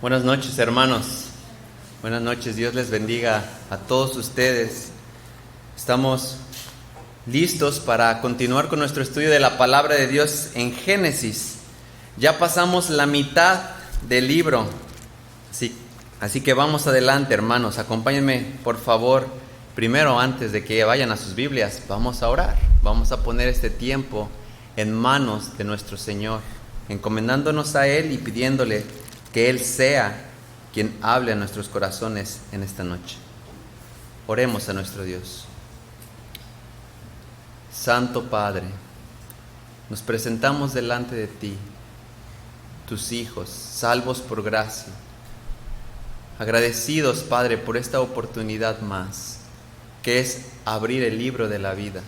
Buenas noches, hermanos. Buenas noches. Dios les bendiga a todos ustedes. Estamos listos para continuar con nuestro estudio de la palabra de Dios en Génesis. Ya pasamos la mitad del libro. Así que vamos adelante, hermanos. Acompáñenme, por favor. Primero, antes de que vayan a sus Biblias, vamos a orar. Vamos a poner este tiempo en manos de nuestro Señor, encomendándonos a Él y pidiéndole que Él sea quien hable a nuestros corazones en esta noche. Oremos a nuestro Dios. Santo Padre, nos presentamos delante de ti, tus hijos, salvos por gracia. Agradecidos, Padre, por esta oportunidad más, que es abrir el libro de la vida.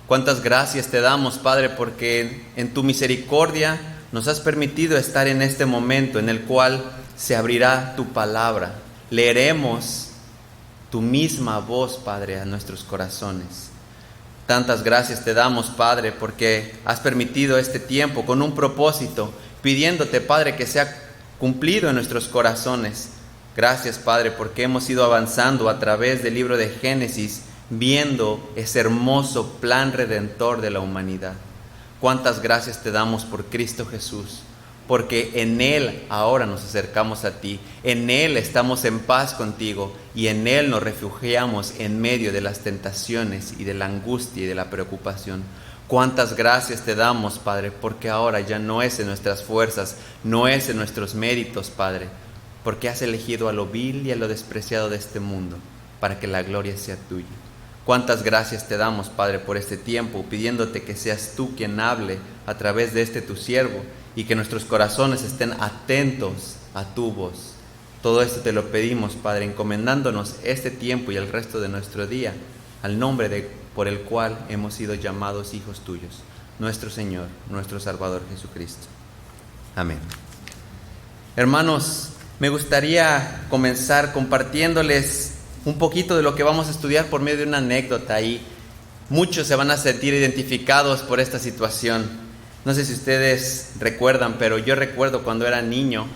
Cuántas gracias te damos, Padre, porque en tu misericordia nos has permitido estar en este momento en el cual se abrirá tu palabra. Leeremos tu misma voz, Padre, a nuestros corazones. Tantas gracias te damos, Padre, porque has permitido este tiempo con un propósito, pidiéndote, Padre, que sea cumplido en nuestros corazones. Gracias, Padre, porque hemos ido avanzando a través del libro de Génesis, viendo ese hermoso plan redentor de la humanidad. Cuántas gracias te damos por Cristo Jesús, porque en Él ahora nos acercamos a ti, en Él estamos en paz contigo y en Él nos refugiamos en medio de las tentaciones y de la angustia y de la preocupación. Cuántas gracias te damos, Padre, porque ahora ya no es en nuestras fuerzas, no es en nuestros méritos, Padre, porque has elegido a lo vil y a lo despreciado de este mundo para que la gloria sea tuya. Cuántas gracias te damos, Padre, por este tiempo, pidiéndote que seas tú quien hable a través de tu siervo y que nuestros corazones estén atentos a tu voz. Todo esto te lo pedimos, Padre, encomendándonos este tiempo y el resto de nuestro día al nombre por el cual hemos sido llamados hijos tuyos, nuestro Señor, nuestro Salvador Jesucristo. Amén. Hermanos, me gustaría comenzar compartiéndoles un poquito de lo que vamos a estudiar por medio de una anécdota, y muchos se van a sentir identificados por esta situación. No sé si ustedes recuerdan, pero yo recuerdo cuando era niño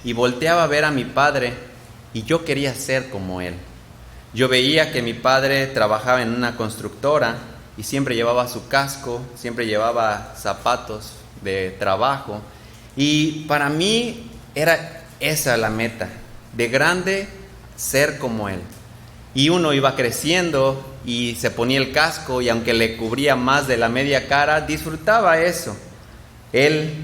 y volteaba a ver a mi padre y yo quería ser como él. Yo veía que mi padre trabajaba en una constructora y siempre llevaba su casco, siempre llevaba zapatos de trabajo, y para mí era esa la meta, de grande ser como él. Y uno iba creciendo y se ponía el casco, y aunque le cubría más de la media cara, disfrutaba eso. Él,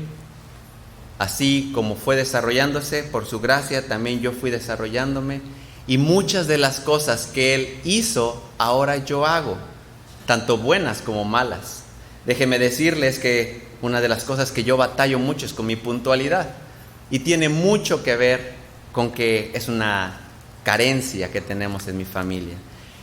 así como fue desarrollándose, por su gracia también yo fui desarrollándome, y muchas de las cosas que él hizo, ahora yo hago, tanto buenas como malas. Déjenme decirles que una de las cosas que yo batallo mucho es con mi puntualidad, y tiene mucho que ver con que es una carencia que tenemos en mi familia,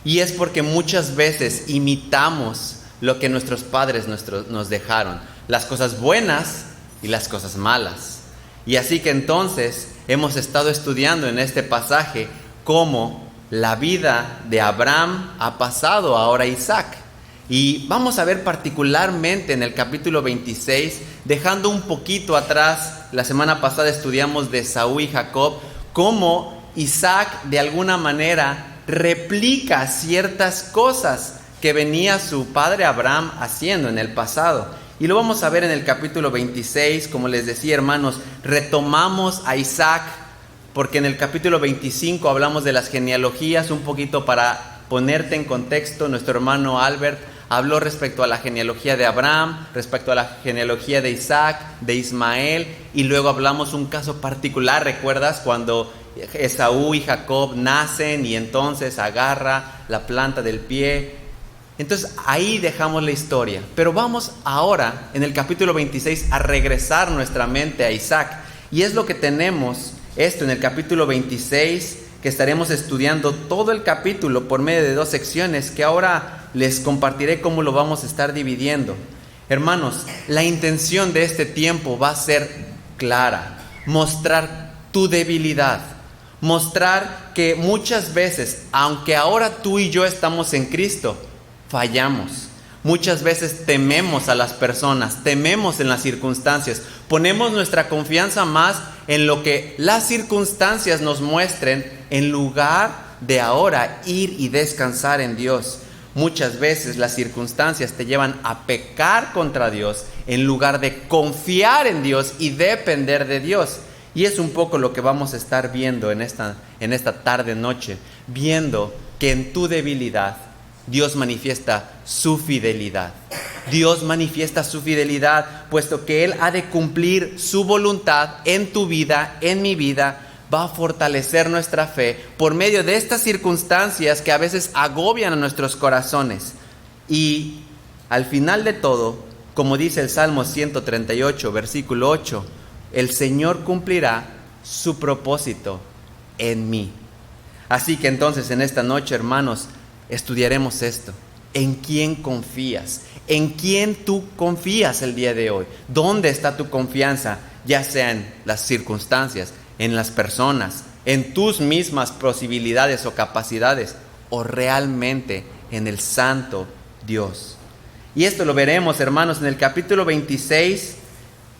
y es porque muchas veces imitamos lo que nuestros padres nos dejaron, las cosas buenas y las cosas malas. Y así que entonces hemos estado estudiando en este pasaje cómo la vida de Abraham ha pasado ahora a Isaac, y vamos a ver particularmente en el capítulo 26, dejando un poquito atrás, la semana pasada estudiamos de Esaú y Jacob, cómo Isaac de alguna manera replica ciertas cosas que venía su padre Abraham haciendo en el pasado. Y lo vamos a ver en el capítulo 26, como les decía, hermanos, retomamos a Isaac, porque en el capítulo 25 hablamos de las genealogías. Un poquito para ponerte en contexto, nuestro hermano Albert habló respecto a la genealogía de Abraham, respecto a la genealogía de Isaac, de Ismael, y luego hablamos un caso particular, ¿recuerdas? Cuando Esaú y Jacob nacen y entonces agarra la planta del pie. Entonces ahí dejamos la historia, pero vamos ahora en el capítulo 26 a regresar nuestra mente a Isaac, y es lo que tenemos esto en el capítulo 26, que estaremos estudiando todo el capítulo por medio de 2 secciones que ahora les compartiré cómo lo vamos a estar dividiendo. Hermanos, la intención de este tiempo va a ser clara. mostrar tu debilidad, mostrar que muchas veces, aunque ahora tú y yo estamos en Cristo, fallamos. Muchas veces tememos a las personas, tememos en las circunstancias, ponemos nuestra confianza más en lo que las circunstancias nos muestren en lugar de ahora ir y descansar en Dios. Muchas veces las circunstancias te llevan a pecar contra Dios en lugar de confiar en Dios y depender de Dios. Y es un poco lo que vamos a estar viendo en esta tarde noche, viendo que en tu debilidad Dios manifiesta su fidelidad. Dios manifiesta su fidelidad, puesto que Él ha de cumplir su voluntad en tu vida, en mi vida. Va a fortalecer nuestra fe por medio de estas circunstancias que a veces agobian a nuestros corazones. Y al final de todo, como dice el Salmo 138, versículo 8, el Señor cumplirá su propósito en mí. Así que entonces en esta noche, hermanos, estudiaremos esto. ¿En quién confías? ¿En quién tú confías el día de hoy? ¿Dónde está tu confianza? Ya sea en las circunstancias, en las personas, en tus mismas posibilidades o capacidades, o realmente en el Santo Dios. Y esto lo veremos, hermanos, en el capítulo 26.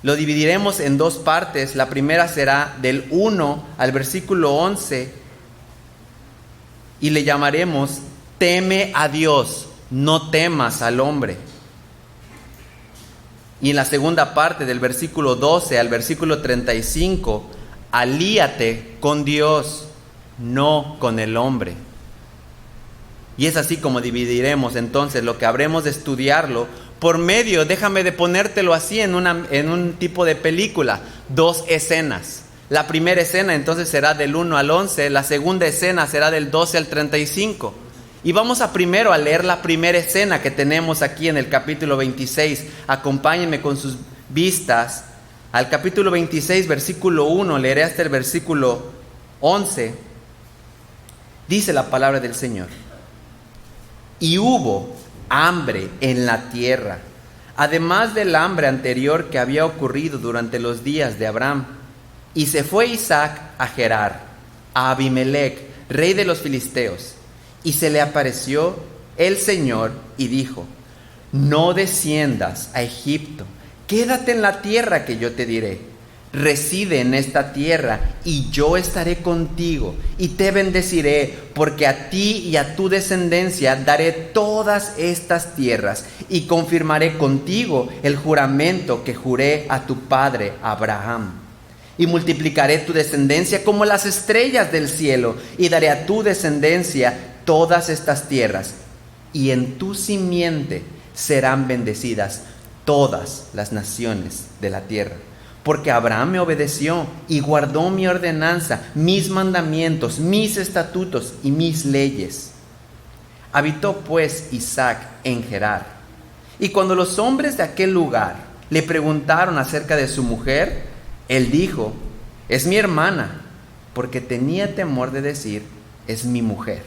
Lo dividiremos en dos partes. La primera será del 1 al versículo 11 y le llamaremos teme a Dios, no temas al hombre. Y en la segunda parte del versículo 12 al versículo 35, alíate con Dios, no con el hombre. Y es así como dividiremos entonces lo que habremos de estudiarlo por medio, déjame de ponértelo así en un tipo de película, dos escenas. La primera escena entonces será del 1 al 11, la segunda escena será del 12 al 35. Y vamos a primero a leer la primera escena que tenemos aquí en el capítulo 26. Acompáñenme con sus vistas al capítulo 26, versículo 1, leeré hasta el versículo 11. Dice la palabra del Señor: y hubo hambre en la tierra, además del hambre anterior que había ocurrido durante los días de Abraham. Y se fue Isaac a Gerar, a Abimelec, rey de los filisteos. Y se le apareció el Señor y dijo: no desciendas a Egipto, quédate en la tierra que yo te diré. Reside en esta tierra y yo estaré contigo y te bendeciré, porque a ti y a tu descendencia daré todas estas tierras y confirmaré contigo el juramento que juré a tu padre Abraham. Y multiplicaré tu descendencia como las estrellas del cielo, y daré a tu descendencia todas estas tierras, y en tu simiente serán bendecidas todas las naciones de la tierra. Porque Abraham me obedeció y guardó mi ordenanza, mis mandamientos, mis estatutos y mis leyes. Habitó pues Isaac en Gerar. Y cuando los hombres de aquel lugar le preguntaron acerca de su mujer, él dijo: es mi hermana, porque tenía temor de decir: es mi mujer.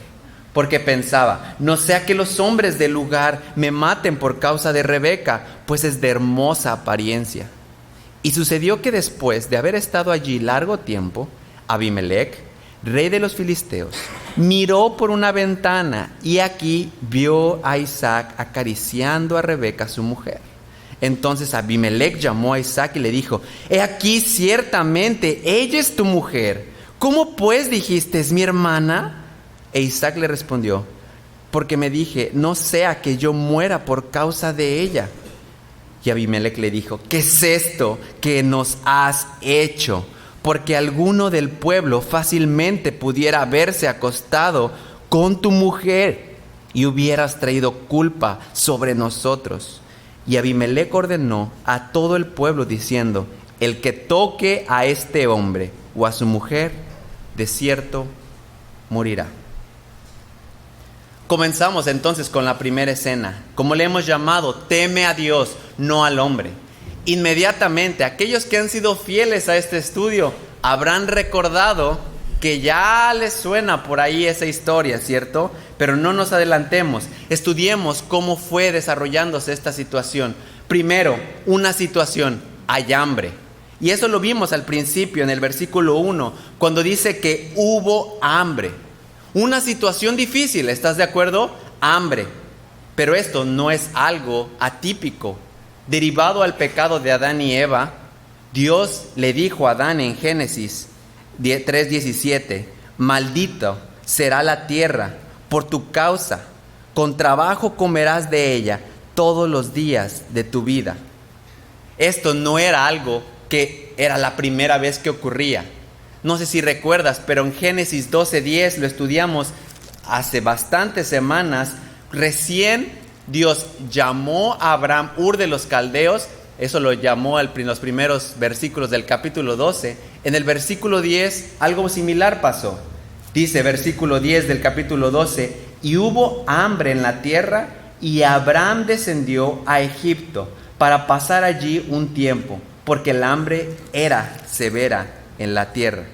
Porque pensaba: no sea que los hombres del lugar me maten por causa de Rebeca, pues es de hermosa apariencia. Y sucedió que después de haber estado allí largo tiempo, Abimelec, rey de los filisteos, miró por una ventana y aquí vio a Isaac acariciando a Rebeca su mujer. Entonces Abimelec llamó a Isaac y le dijo: he aquí ciertamente ella es tu mujer. ¿Cómo pues dijiste: es mi hermana? E Isaac le respondió: porque me dije: no sea que yo muera por causa de ella. Y Abimelec le dijo: ¿qué es esto que nos has hecho? Porque alguno del pueblo fácilmente pudiera haberse acostado con tu mujer y hubieras traído culpa sobre nosotros. Y Abimelec ordenó a todo el pueblo diciendo: el que toque a este hombre o a su mujer, de cierto morirá. Comenzamos entonces con la primera escena, como le hemos llamado: teme a Dios, no al hombre. Inmediatamente, aquellos que han sido fieles a este estudio habrán recordado que ya les suena por ahí esa historia, ¿cierto? Pero no nos adelantemos, estudiemos cómo fue desarrollándose esta situación. Primero, una situación: hay hambre. Y eso lo vimos al principio en el versículo 1, cuando dice que hubo hambre. Una situación difícil, ¿estás de acuerdo? Hambre. Pero esto no es algo atípico. Derivado al pecado de Adán y Eva, Dios le dijo a Adán en Génesis 3:17, maldito será la tierra por tu causa, con trabajo comerás de ella todos los días de tu vida. Esto no era algo que era la primera vez que ocurría. No sé si recuerdas, pero en Génesis 12:10 lo estudiamos hace bastantes semanas. Recién Dios llamó a Abraham Ur de los Caldeos. Eso lo llamó en los primeros versículos del capítulo 12. En el versículo 10 algo similar pasó. Dice versículo 10 del capítulo 12, y hubo hambre en la tierra, y Abraham descendió a Egipto para pasar allí un tiempo, porque el hambre era severa en la tierra.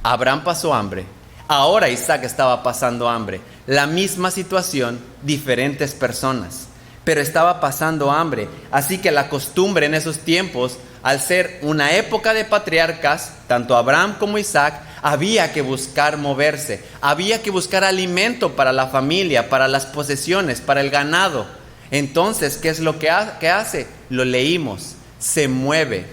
Abraham pasó hambre. Ahora Isaac estaba pasando hambre. La misma situación, diferentes personas, pero estaba pasando hambre. Así que la costumbre en esos tiempos, al ser una época de patriarcas, tanto Abraham como Isaac, había que buscar moverse, había que buscar alimento para la familia, para las posesiones, para el ganado. Entonces, ¿qué es lo que hace? Lo leímos, se mueve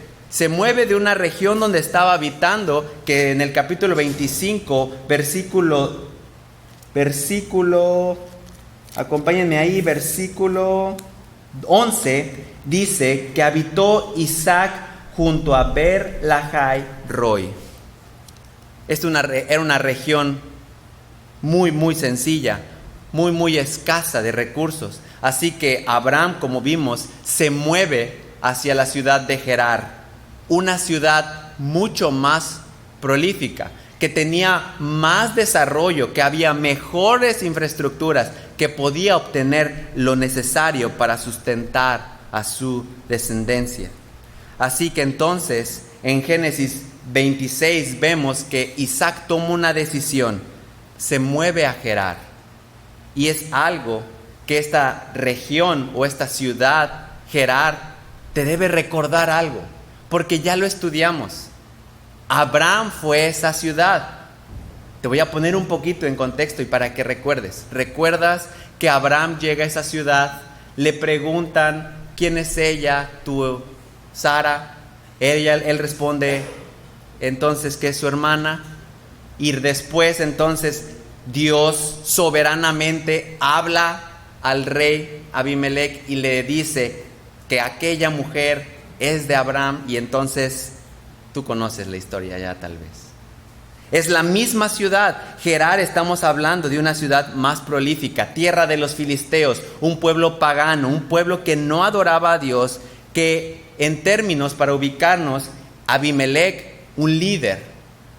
de una región donde estaba habitando, que en el capítulo 25, acompáñenme ahí, versículo 11, dice que habitó Isaac junto a Ber Lahai Roi. Era una región muy sencilla, muy escasa de recursos. Así que Abraham, como vimos, se mueve hacia la ciudad de Gerar, una ciudad mucho más prolífica, que tenía más desarrollo, que había mejores infraestructuras, que podía obtener lo necesario para sustentar a su descendencia. Así que entonces, en Génesis 26 vemos que Isaac toma una decisión, se mueve a Gerar, y es algo que esta región o esta ciudad, Gerar, te debe recordar algo, porque ya lo estudiamos. Abraham fue esa ciudad. Te voy a poner un poquito en contexto y para que recuerdes. ¿Recuerdas que Abraham llega a esa ciudad? Le preguntan, ¿quién es ella? ¿Tu Sara? Él responde entonces que es su hermana. Y después entonces Dios soberanamente habla al rey Abimelech y le dice que aquella mujer es de Abraham. Y entonces tú conoces la historia ya tal vez. Es la misma ciudad. Gerar, estamos hablando de una ciudad más prolífica, tierra de los filisteos, un pueblo pagano, un pueblo que no adoraba a Dios, que en términos para ubicarnos, Abimelech, un líder,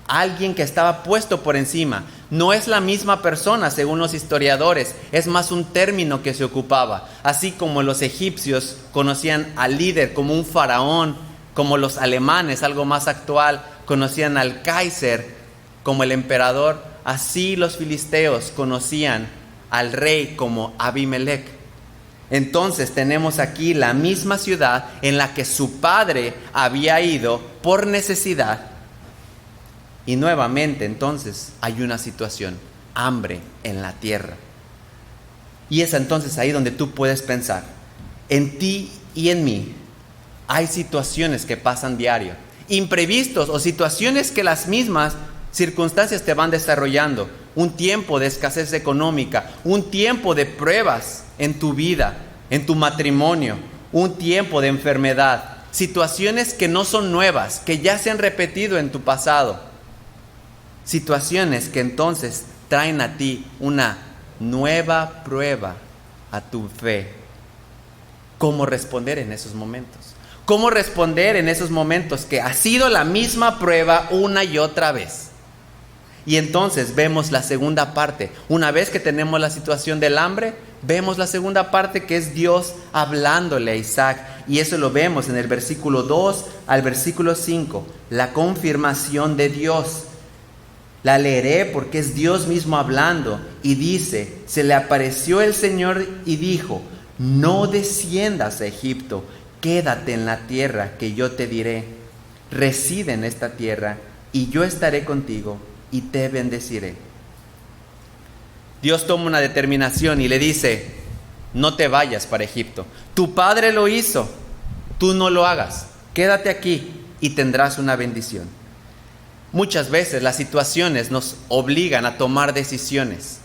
alguien que estaba puesto por encima. No es la misma persona según los historiadores, es más un término que se ocupaba. Así como los egipcios conocían al líder como un faraón, como los alemanes, algo más actual, conocían al Kaiser como el emperador, así los filisteos conocían al rey como Abimelech. Entonces tenemos aquí la misma ciudad en la que su padre había ido por necesidad. Y nuevamente entonces hay una situación, hambre en la tierra. Y es entonces ahí donde tú puedes pensar, en ti y en mí hay situaciones que pasan diario, imprevistos o situaciones que las mismas circunstancias te van desarrollando, un tiempo de escasez económica, un tiempo de pruebas en tu vida, en tu matrimonio, un tiempo de enfermedad, situaciones que no son nuevas, que ya se han repetido en tu pasado, situaciones que entonces traen a ti una nueva prueba a tu fe. ¿Cómo responder en esos momentos? ¿Cómo responder en esos momentos que ha sido la misma prueba una y otra vez? Y entonces vemos la segunda parte. Una vez que tenemos la situación del hambre, vemos la segunda parte que es Dios hablándole a Isaac. Y eso lo vemos en el versículo 2 al versículo 5. La confirmación de Dios. La leeré porque es Dios mismo hablando. Y dice, se le apareció el Señor y dijo, no desciendas a Egipto, quédate en la tierra que yo te diré, reside en esta tierra y yo estaré contigo y te bendeciré. Dios toma una determinación y le dice, no te vayas para Egipto. Tu padre lo hizo, tú no lo hagas. Quédate aquí y tendrás una bendición. Muchas veces las situaciones nos obligan a tomar decisiones.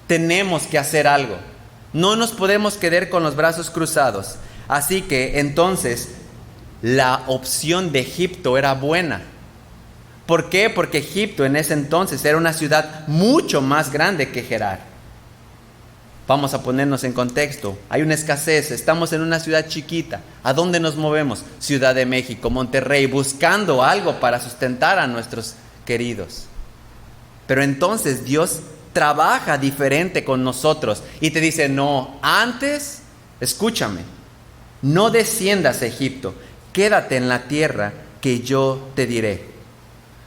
Tenemos que hacer algo. No nos podemos quedar con los brazos cruzados. Así que entonces la opción de Egipto era buena. ¿Por qué? Porque Egipto en ese entonces era una ciudad mucho más grande que Gerar. Vamos a ponernos en contexto. Hay una escasez, estamos en una ciudad chiquita. ¿A dónde nos movemos? Ciudad de México, Monterrey, buscando algo para sustentar a nuestros queridos. Pero entonces Dios trabaja diferente con nosotros y te dice, no, antes, escúchame, no desciendas a Egipto, quédate en la tierra que yo te diré.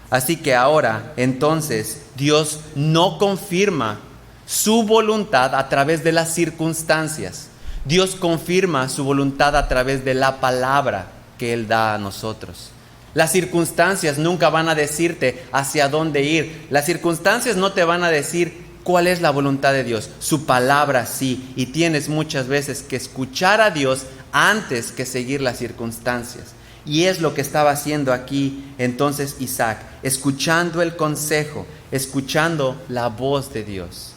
Así que ahora, entonces, Dios no confirma su voluntad a través de las circunstancias. Dios confirma su voluntad a través de la palabra que Él da a nosotros. Las circunstancias nunca van a decirte hacia dónde ir. Las circunstancias no te van a decir cuál es la voluntad de Dios. Su palabra sí. Y tienes muchas veces que escuchar a Dios antes que seguir las circunstancias. Y es lo que estaba haciendo aquí entonces Isaac, escuchando el consejo, escuchando la voz de Dios.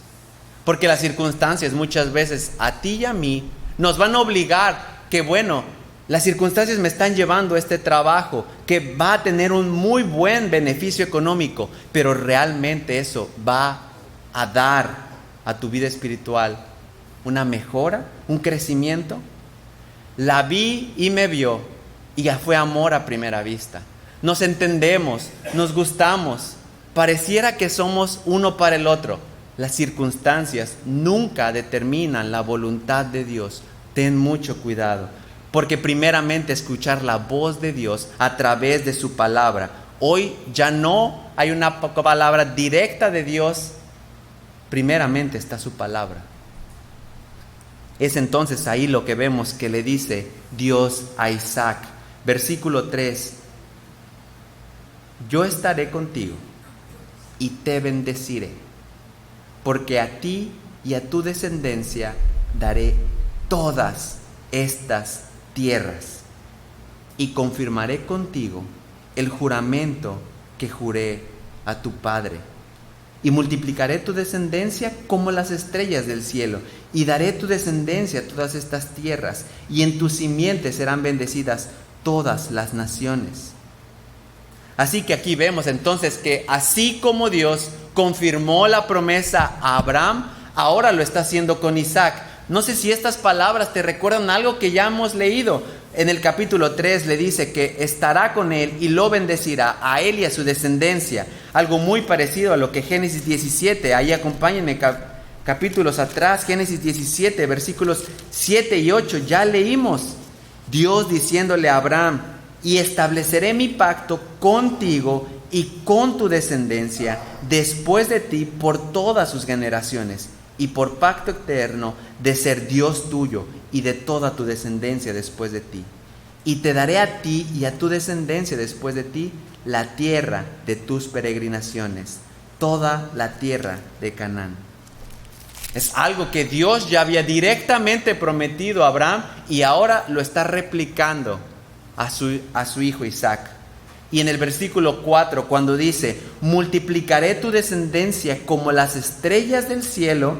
Porque las circunstancias muchas veces a ti y a mí nos van a obligar que bueno, las circunstancias me están llevando a este trabajo que va a tener un muy buen beneficio económico, pero realmente eso va a dar a tu vida espiritual una mejora, un crecimiento. La vi y me vio y ya fue amor a primera vista. Nos entendemos, nos gustamos, pareciera que somos uno para el otro. Las circunstancias nunca determinan la voluntad de Dios. Ten mucho cuidado, porque primeramente escuchar la voz de Dios a través de su palabra. Hoy ya no hay una palabra directa de Dios, primeramente está su palabra. Es entonces ahí lo que vemos que le dice Dios a Isaac. Versículo 3. Yo estaré contigo y te bendeciré, porque a ti y a tu descendencia daré todas estas tierras, y confirmaré contigo el juramento que juré a tu padre, y multiplicaré tu descendencia como las estrellas del cielo, y daré tu descendencia a todas estas tierras, y en tu simiente serán bendecidas todas las naciones. Así que aquí vemos entonces que así como Dios confirmó la promesa a Abraham, ahora lo está haciendo con Isaac. No sé si estas palabras te recuerdan algo que ya hemos leído. En el capítulo 3 le dice que estará con él y lo bendecirá a él y a su descendencia. Algo muy parecido a lo que Génesis 17, ahí acompáñenme capítulos atrás, Génesis 17, versículos 7 y 8, ya leímos. Dios diciéndole a Abraham, y estableceré mi pacto contigo y con tu descendencia después de ti por todas sus generaciones, y por pacto eterno de ser Dios tuyo y de toda tu descendencia después de ti. Y te daré a ti y a tu descendencia después de ti la tierra de tus peregrinaciones, toda la tierra de Canaán. Es algo que Dios ya había directamente prometido a Abraham y ahora lo está replicando a su hijo Isaac. Y en el versículo 4, cuando dice, multiplicaré tu descendencia como las estrellas del cielo,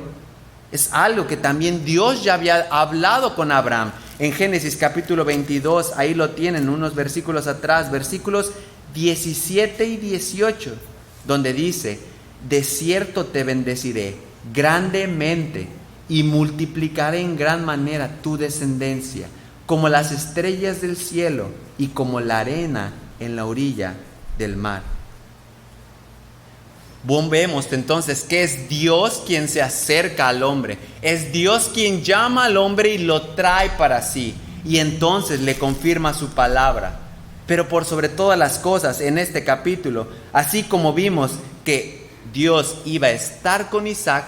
es algo que también Dios ya había hablado con Abraham. En Génesis capítulo 22, ahí lo tienen unos versículos atrás, versículos 17 y 18, donde dice, de cierto te bendeciré grandemente y multiplicaré en gran manera tu descendencia, como las estrellas del cielo y como la arena en la orilla del mar. Vemos entonces que es Dios quien se acerca al hombre, es Dios quien llama al hombre y lo trae para sí, y entonces le confirma su palabra. Pero por sobre todas las cosas en este capítulo, así como vimos que Dios iba a estar con Isaac,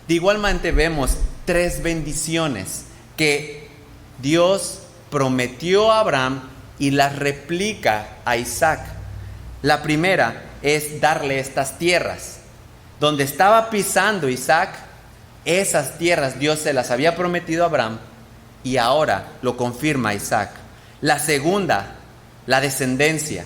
de igualmente vemos 3 bendiciones que Dios prometió a Abraham y las replica a Isaac. La primera es darle estas tierras. Donde estaba pisando Isaac, esas tierras Dios se las había prometido a Abraham y ahora lo confirma Isaac. La segunda, la descendencia.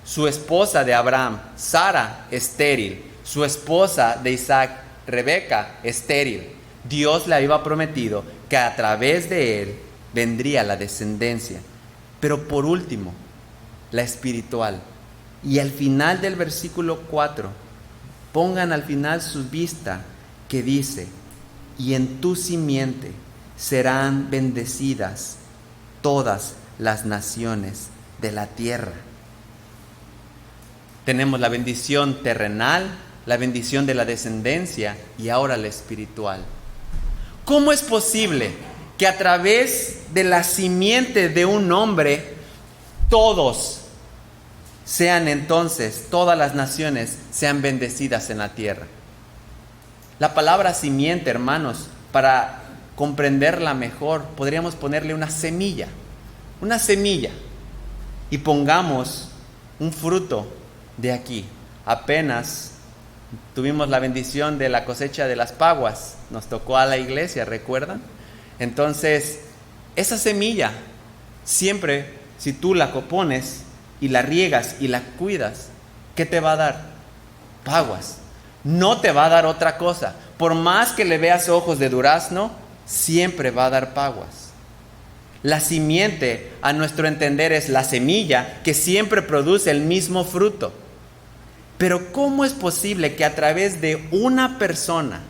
Su esposa de Abraham, Sara, estéril. Su esposa de Isaac, Rebeca, estéril. Dios le había prometido que a través de él vendría la descendencia. Pero por último, la espiritual. Y al final del versículo 4, pongan al final su vista que dice: y en tu simiente serán bendecidas todas las naciones de la tierra. Tenemos la bendición terrenal, la bendición de la descendencia y ahora la espiritual. ¿Cómo es posible que a través de la simiente de un hombre todos sean entonces, todas las naciones sean bendecidas en la tierra? La palabra simiente, hermanos, para comprenderla mejor, podríamos ponerle una semilla, y pongamos un fruto de aquí. Apenas tuvimos la bendición de la cosecha de las paguas, nos tocó a la iglesia, ¿recuerdan? Entonces, esa semilla, siempre, si tú la pones y la riegas y la cuidas, ¿qué te va a dar? Paguas. No te va a dar otra cosa. Por más que le veas ojos de durazno, siempre va a dar paguas. La simiente, a nuestro entender, es la semilla que siempre produce el mismo fruto. Pero ¿cómo es posible que a través de una persona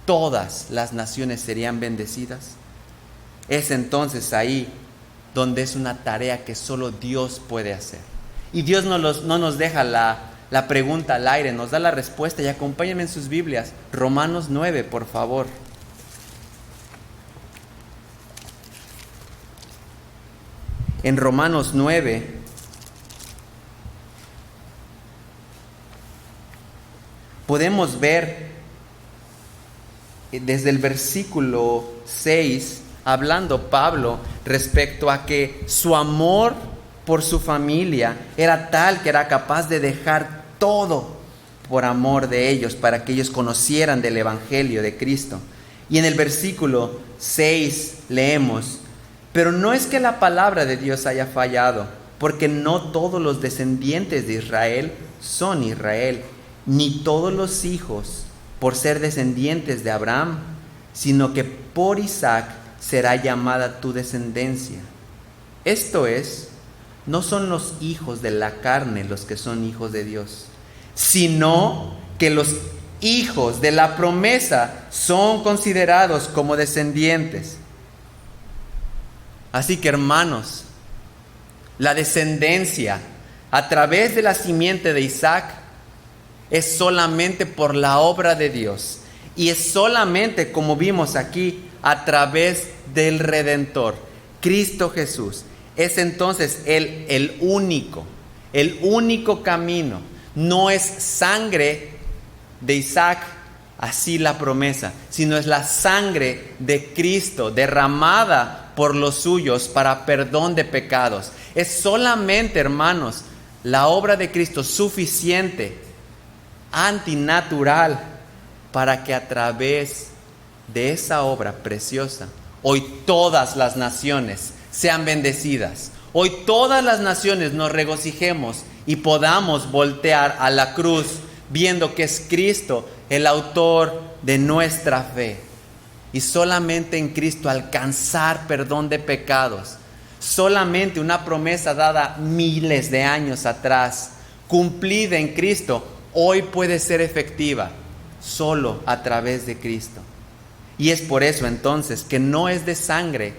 todas las naciones serían bendecidas? Es entonces ahí donde es una tarea que solo Dios puede hacer. Y Dios no nos deja la pregunta al aire, nos da la respuesta. Y acompáñenme en sus Biblias, Romanos 9, por favor. En Romanos 9, podemos ver desde el versículo 6, hablando Pablo respecto a que su amor por su familia era tal que era capaz de dejar todo por amor de ellos, para que ellos conocieran del Evangelio de Cristo. Y en el versículo 6 leemos: pero no es que la palabra de Dios haya fallado, porque no todos los descendientes de Israel son Israel, ni todos los hijos por ser descendientes de Abraham, sino que por Isaac será llamada tu descendencia. Esto es, no son los hijos de la carne los que son hijos de Dios, sino que los hijos de la promesa son considerados como descendientes. Así que, hermanos, la descendencia a través de la simiente de Isaac es solamente por la obra de Dios, y es solamente, como vimos aquí, a través del Redentor, Cristo Jesús. Es entonces el único camino. No es sangre de Isaac, así la promesa, sino es la sangre de Cristo derramada por los suyos para perdón de pecados. Es solamente, hermanos, la obra de Cristo suficiente, antinatural, para que a través de esa obra preciosa, hoy todas las naciones sean bendecidas. Hoy todas las naciones nos regocijemos y podamos voltear a la cruz viendo que es Cristo el autor de nuestra fe. Y solamente en Cristo alcanzar perdón de pecados. Solamente una promesa dada miles de años atrás, cumplida en Cristo, hoy puede ser efectiva solo a través de Cristo. Y es por eso entonces que no es de sangre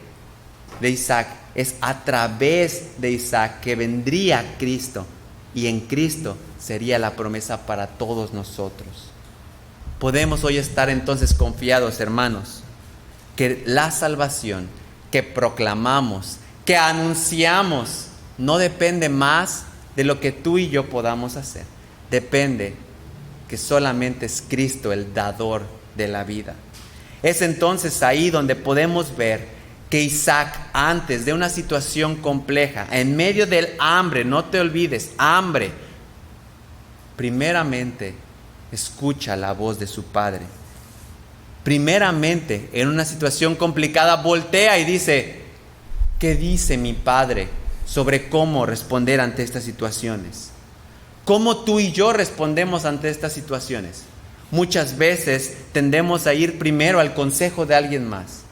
de Isaac, es a través de Isaac que vendría Cristo, y en Cristo sería la promesa para todos nosotros. Podemos hoy estar entonces confiados, hermanos, que la salvación que proclamamos, que anunciamos, no depende más de lo que tú y yo podamos hacer. Depende que solamente es Cristo el dador de la vida. Es entonces ahí donde podemos ver que Isaac, antes de una situación compleja, en medio del hambre, no te olvides, hambre, primeramente escucha la voz de su padre. Primeramente, en una situación complicada, voltea y dice: ¿qué dice mi padre sobre cómo responder ante estas situaciones? ¿Cómo tú y yo respondemos ante estas situaciones? Muchas veces tendemos a ir primero al consejo de alguien más.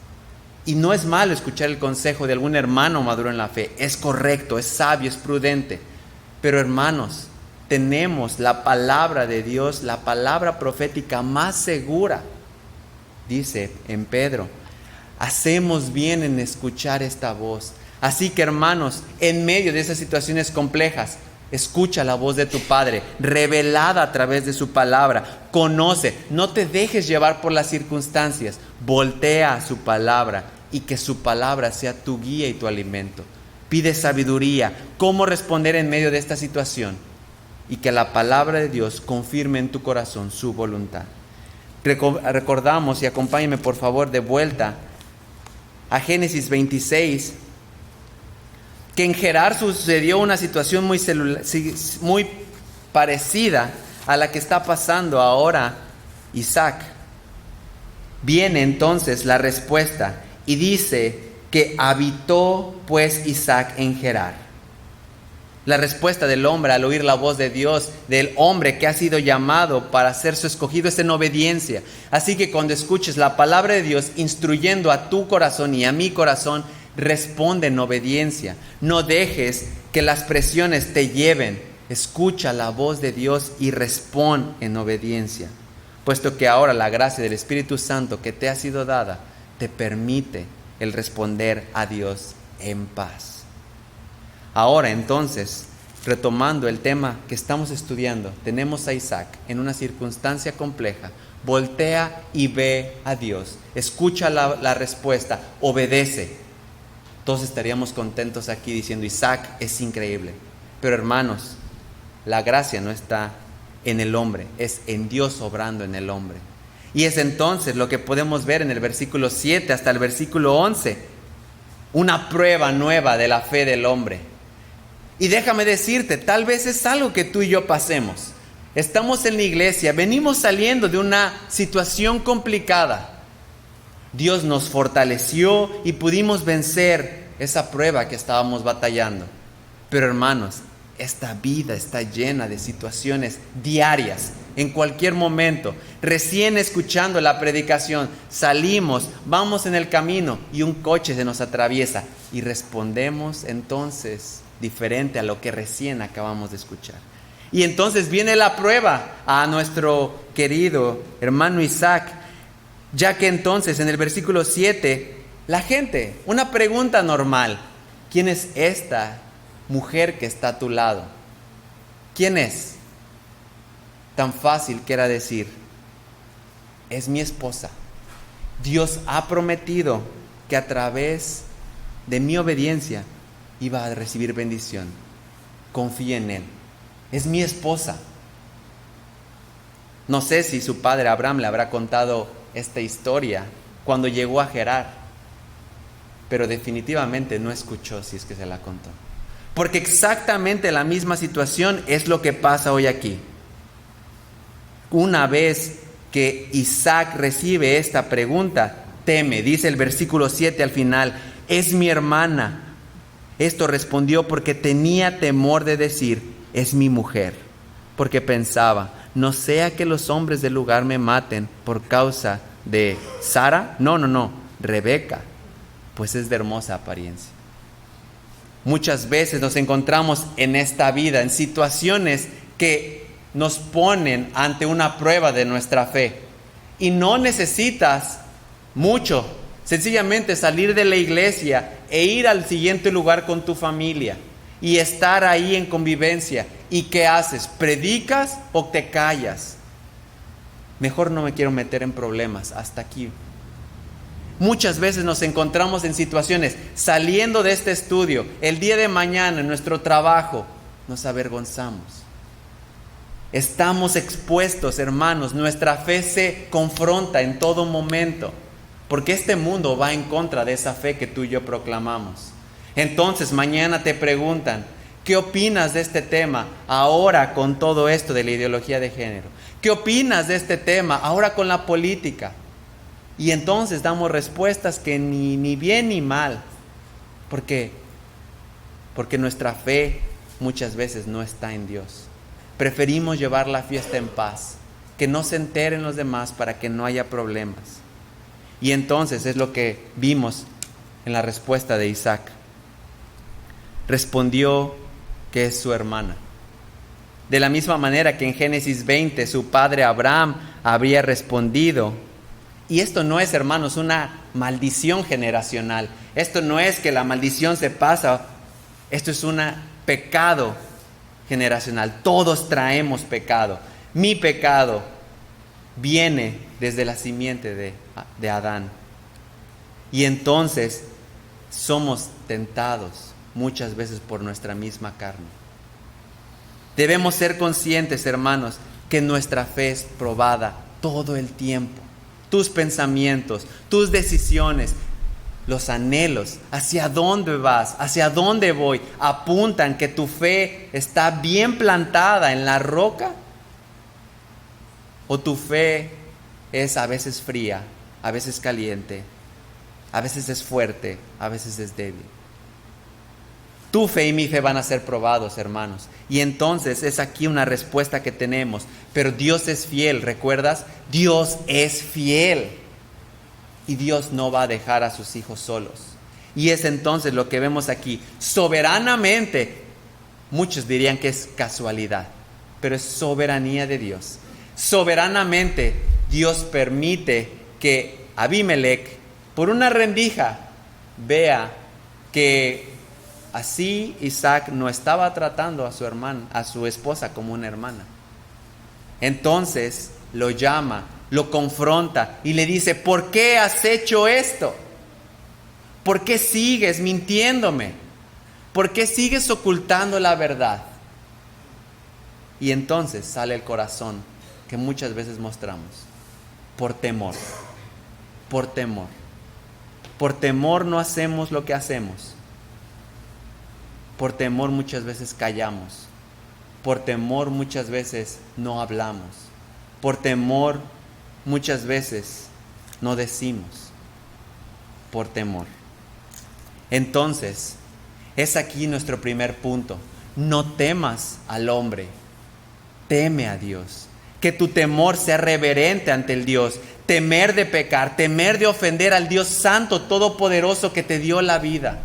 Y no es malo escuchar el consejo de algún hermano maduro en la fe. Es correcto, es sabio, es prudente. Pero hermanos, tenemos la palabra de Dios, la palabra profética más segura. Dice en Pedro: hacemos bien en escuchar esta voz. Así que hermanos, en medio de esas situaciones complejas, escucha la voz de tu Padre, revelada a través de su palabra. Conoce, no te dejes llevar por las circunstancias. Voltea a su palabra y que su palabra sea tu guía y tu alimento. Pide sabiduría, cómo responder en medio de esta situación, y que la palabra de Dios confirme en tu corazón su voluntad. Recordamos, y acompáñenme por favor de vuelta a Génesis 26, que en Gerar sucedió una situación muy parecida a la que está pasando ahora Isaac. Viene entonces la respuesta y dice que habitó pues Isaac en Gerar. La respuesta del hombre al oír la voz de Dios, del hombre que ha sido llamado para ser su escogido, es en obediencia. Así que cuando escuches la palabra de Dios instruyendo a tu corazón y a mi corazón, responde en obediencia. No dejes que las presiones te lleven. Escucha la voz de Dios y responde en obediencia. Puesto que ahora la gracia del Espíritu Santo que te ha sido dada te permite el responder a Dios en paz. Ahora entonces, retomando el tema que estamos estudiando, tenemos a Isaac en una circunstancia compleja. Voltea y ve a Dios. Escucha la respuesta, obedece. Todos estaríamos contentos aquí diciendo: Isaac es increíble. Pero hermanos, la gracia no está en el hombre, es en Dios obrando en el hombre. Y es entonces lo que podemos ver en el versículo 7 hasta el versículo 11. Una prueba nueva de la fe del hombre. Y déjame decirte, tal vez es algo que tú y yo pasemos. Estamos en la iglesia, venimos saliendo de una situación complicada. Dios nos fortaleció y pudimos vencer esa prueba que estábamos batallando. Pero hermanos, esta vida está llena de situaciones diarias, en cualquier momento. Recién escuchando la predicación, salimos, vamos en el camino y un coche se nos atraviesa. Y respondemos entonces diferente a lo que recién acabamos de escuchar. Y entonces viene la prueba a nuestro querido hermano Isaac, ya que entonces en el versículo 7, la gente, una pregunta normal: ¿quién es esta mujer que está a tu lado? ¿Quién es? Tan fácil que era decir: es mi esposa. Dios ha prometido que a través de mi obediencia iba a recibir bendición. Confía en Él. Es mi esposa. No sé si su padre Abraham le habrá contado esta historia cuando llegó a Gerar, pero definitivamente no escuchó si es que se la contó. Porque exactamente la misma situación es lo que pasa hoy aquí. Una vez que Isaac recibe esta pregunta, teme. Dice el versículo 7 al final: es mi hermana. Esto respondió porque tenía temor de decir: es mi mujer. Porque pensaba: no sea que los hombres del lugar me maten por causa de Sara. No, Rebeca, pues es de hermosa apariencia. Muchas veces nos encontramos en esta vida, en situaciones que nos ponen ante una prueba de nuestra fe. Y no necesitas mucho, sencillamente salir de la iglesia e ir al siguiente lugar con tu familia y estar ahí en convivencia. ¿Y qué haces? ¿Predicas o te callas? Mejor no me quiero meter en problemas, hasta aquí. Muchas veces nos encontramos en situaciones, saliendo de este estudio, el día de mañana en nuestro trabajo, nos avergonzamos. Estamos expuestos, hermanos, nuestra fe se confronta en todo momento. porque este mundo va en contra de esa fe que tú y yo proclamamos. Entonces mañana te preguntan, ¿qué opinas de este tema ahora con todo esto de la ideología de género? ¿Qué opinas de este tema ahora con la política? Y entonces damos respuestas que ni bien ni mal. ¿Por qué? Porque nuestra fe muchas veces no está en Dios. Preferimos llevar la fiesta en paz, que no se enteren los demás para que no haya problemas. Y entonces es lo que vimos en la respuesta de Isaac. Respondió que es su hermana. De la misma manera que en Génesis 20 su padre Abraham habría respondido. Y esto no es, hermanos, una maldición generacional. Esto no es que la maldición se pasa. Esto es un pecado generacional. Todos traemos pecado. Mi pecado viene desde la simiente de Adán. Y entonces somos tentados muchas veces por nuestra misma carne. Debemos ser conscientes, hermanos, que nuestra fe es probada todo el tiempo. Tus pensamientos, tus decisiones, los anhelos, hacia dónde vas, hacia dónde voy, apuntan que tu fe está bien plantada en la roca, o tu fe es a veces fría, a veces caliente, a veces es fuerte, a veces es débil. Tu fe y mi fe van a ser probados, hermanos. Y entonces es aquí una respuesta que tenemos. Pero Dios es fiel, ¿recuerdas? Dios es fiel. Y Dios no va a dejar a sus hijos solos. Y es entonces lo que vemos aquí. Soberanamente, muchos dirían que es casualidad, pero es soberanía de Dios. Soberanamente, Dios permite que Abimelech, por una rendija, vea que así Isaac no estaba tratando a su hermana, a su esposa como una hermana. Entonces lo llama, lo confronta y le dice: ¿por qué has hecho esto? ¿Por qué sigues mintiéndome? ¿Por qué sigues ocultando la verdad? Y entonces sale el corazón que muchas veces mostramos por temor. Por temor. Por temor no hacemos lo que hacemos. Por temor muchas veces callamos. Por temor muchas veces no hablamos. Por temor muchas veces no decimos. Por temor. Entonces, es aquí nuestro primer punto. No temas al hombre. Teme a Dios. Que tu temor sea reverente ante el Dios. Temer de pecar, temer de ofender al Dios Santo, Todopoderoso que te dio la vida.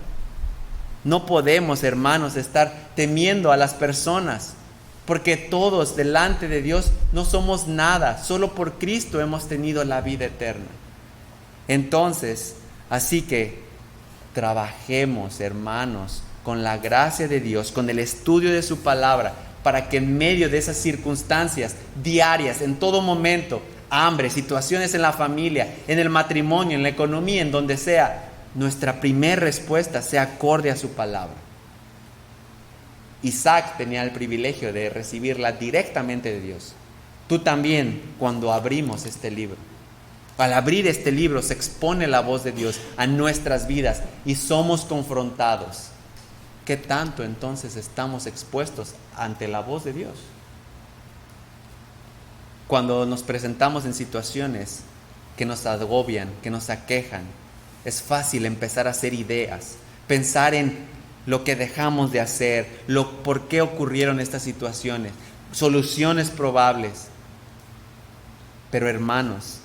No podemos, hermanos, estar temiendo a las personas, porque todos delante de Dios no somos nada, solo por Cristo hemos tenido la vida eterna. Entonces, así que trabajemos, hermanos, con la gracia de Dios, con el estudio de su palabra, para que en medio de esas circunstancias diarias, en todo momento, hambre, situaciones en la familia, en el matrimonio, en la economía, en donde sea, nuestra primera respuesta sea acorde a su palabra. Isaac tenía el privilegio de recibirla directamente de Dios. Tú también, cuando abrimos este libro. Al abrir este libro se expone la voz de Dios a nuestras vidas y somos confrontados. ¿Qué tanto entonces estamos expuestos ante la voz de Dios? Cuando nos presentamos en situaciones que nos agobian, que nos aquejan, es fácil empezar a hacer ideas, pensar en lo que dejamos de hacer, por qué ocurrieron estas situaciones, soluciones probables. Pero hermanos,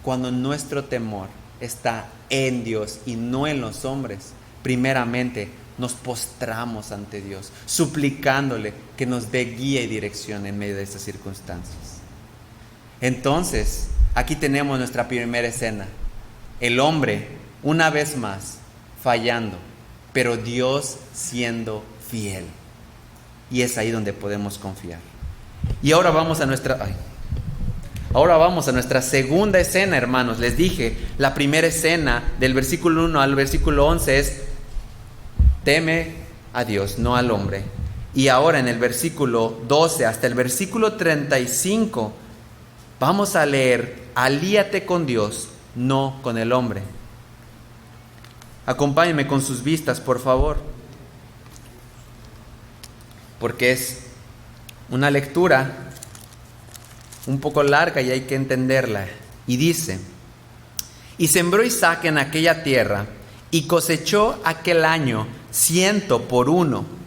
cuando nuestro temor está en Dios y no en los hombres, primeramente nos postramos ante Dios, suplicándole que nos dé guía y dirección en medio de estas circunstancias. Entonces, aquí tenemos nuestra primera escena. El hombre, una vez más, fallando, pero Dios siendo fiel. Y es ahí donde podemos confiar. Y ahora vamos a nuestra segunda escena, hermanos. Les dije, la primera escena del versículo 1 al versículo 11 es: teme a Dios, no al hombre. Y ahora en el versículo 12 hasta el versículo 35 vamos a leer: alíate con Dios, no con el hombre. Acompáñenme con sus vistas, por favor, porque es una lectura un poco larga y hay que entenderla. Y dice: y sembró Isaac en aquella tierra, y cosechó aquel año 100 por 1.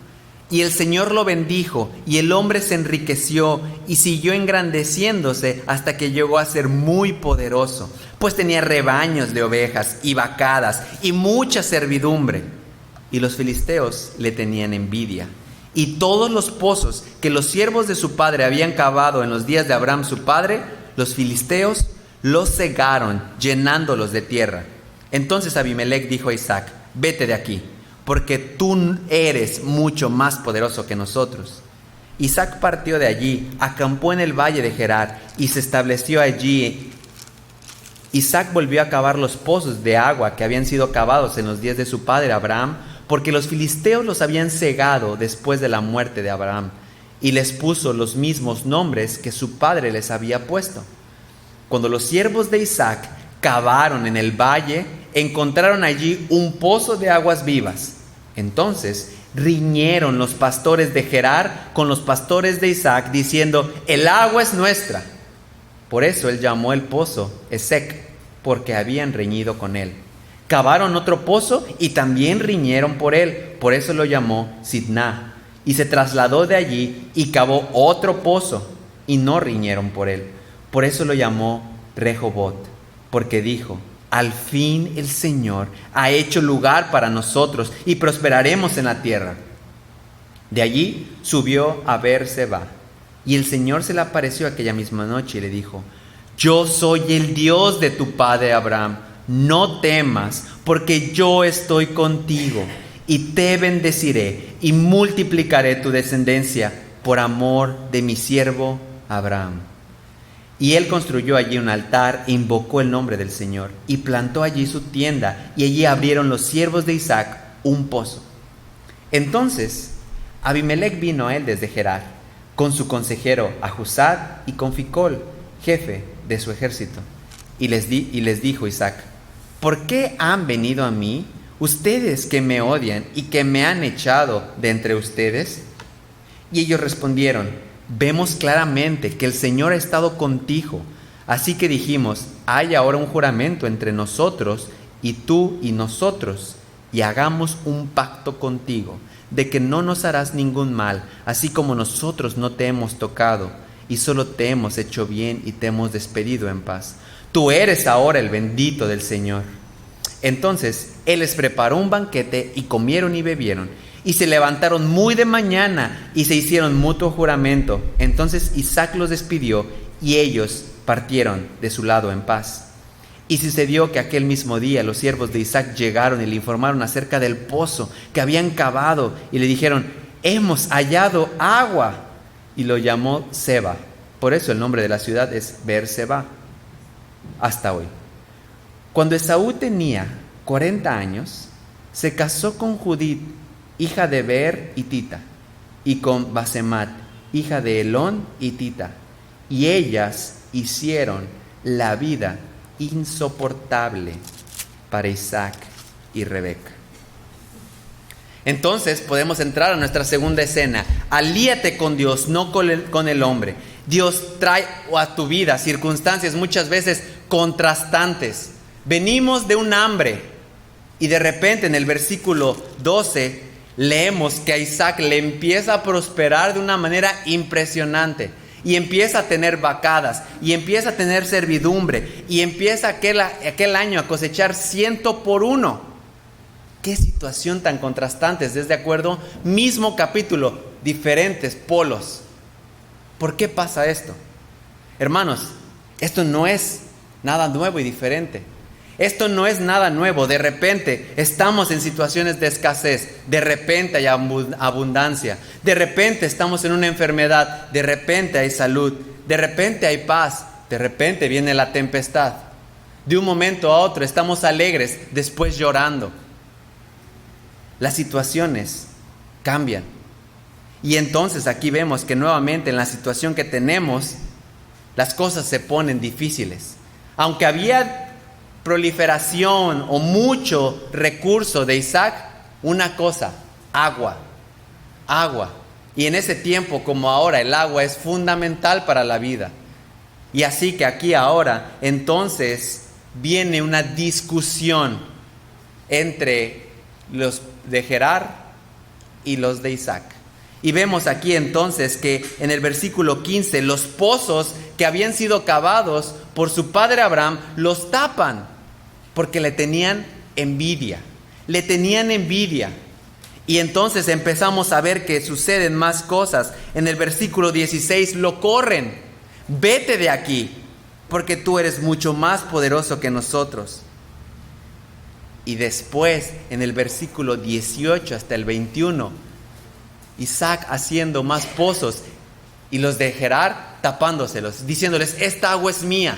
Y el Señor lo bendijo, y el hombre se enriqueció, y siguió engrandeciéndose hasta que llegó a ser muy poderoso, pues tenía rebaños de ovejas y vacadas, y mucha servidumbre. Y los filisteos le tenían envidia. Y todos los pozos que los siervos de su padre habían cavado en los días de Abraham su padre, los filisteos los cegaron, llenándolos de tierra. Entonces Abimelech dijo a Isaac: vete de aquí, porque tú eres mucho más poderoso que nosotros. Isaac partió de allí, acampó en el valle de Gerar y se estableció allí. Isaac volvió a cavar los pozos de agua que habían sido cavados en los días de su padre Abraham, porque los filisteos los habían cegado después de la muerte de Abraham, y les puso los mismos nombres que su padre les había puesto. Cuando los siervos de Isaac cavaron en el valle, encontraron allí un pozo de aguas vivas. Entonces riñeron los pastores de Gerar con los pastores de Isaac, diciendo: el agua es nuestra. Por eso él llamó el pozo Esek, porque habían reñido con él. Cavaron otro pozo y también riñeron por él, por eso lo llamó Sidná. Y se trasladó de allí y cavó otro pozo, y no riñeron por él. Por eso lo llamó Rehobot, porque dijo: al fin el Señor ha hecho lugar para nosotros y prosperaremos en la tierra. De allí subió a Beer-seba, y el Señor se le apareció aquella misma noche y le dijo: yo soy el Dios de tu padre Abraham, no temas, porque yo estoy contigo, y te bendeciré y multiplicaré tu descendencia por amor de mi siervo Abraham. Y él construyó allí un altar e invocó el nombre del Señor, y plantó allí su tienda, y allí abrieron los siervos de Isaac un pozo. Entonces Abimelech vino a él desde Gerar, con su consejero Ahuzad y con Ficol, jefe de su ejército. Y les dijo Isaac: ¿por qué han venido a mí, ustedes que me odian y que me han echado de entre ustedes? Y ellos respondieron: vemos claramente que el Señor ha estado contigo. Así que dijimos: hay ahora un juramento entre nosotros, y tú y nosotros, y hagamos un pacto contigo, de que no nos harás ningún mal, así como nosotros no te hemos tocado, y solo te hemos hecho bien y te hemos despedido en paz. Tú eres ahora el bendito del Señor. Entonces él les preparó un banquete, y comieron y bebieron. Y se levantaron muy de mañana y se hicieron mutuo juramento. Entonces Isaac los despidió y ellos partieron de su lado en paz. Y sucedió que aquel mismo día los siervos de Isaac llegaron y le informaron acerca del pozo que habían cavado y le dijeron: hemos hallado agua. Y lo llamó Seba. Por eso el nombre de la ciudad es Beer-seba hasta hoy. Cuando Esaú tenía 40 años, se casó con Judith, hija de Beer hitita, y con Basemat, hija de Elón hitita, y ellas hicieron la vida insoportable para Isaac y Rebeca. Entonces podemos entrar a nuestra segunda escena. Alíate con Dios, no con el hombre. Dios trae a tu vida circunstancias muchas veces contrastantes. Venimos de un hambre y de repente en el versículo 12 leemos que a Isaac le empieza a prosperar de una manera impresionante, y empieza a tener vacadas, y empieza a tener servidumbre, y empieza aquel año a cosechar 100 por 1. Qué situación tan contrastante, ¿estás de acuerdo? Mismo capítulo, diferentes polos. ¿Por qué pasa esto? Hermanos, esto no es nada nuevo y diferente. Esto no es nada nuevo. De repente estamos en situaciones de escasez. De repente hay abundancia. De repente estamos en una enfermedad. De repente hay salud. De repente hay paz. De repente viene la tempestad. De un momento a otro estamos alegres, después llorando. Las situaciones cambian. Y entonces aquí vemos que nuevamente en la situación que tenemos, las cosas se ponen difíciles. Aunque había proliferación o mucho recurso de Isaac? Una cosa: agua. Agua. Y en ese tiempo como ahora, el agua es fundamental para la vida. Y así que aquí ahora, entonces, viene una discusión entre los de Gerar y los de Isaac. Y vemos aquí entonces que en el versículo 15, los pozos que habían sido cavados por su padre Abraham, los tapan, porque le tenían envidia. Le tenían envidia. Y entonces empezamos a ver que suceden más cosas. En el versículo 16 lo corren. Vete de aquí, porque tú eres mucho más poderoso que nosotros. Y después, en el versículo 18 hasta el 21, Isaac haciendo más pozos y los de Gerar tapándoselos, diciéndoles: esta agua es mía.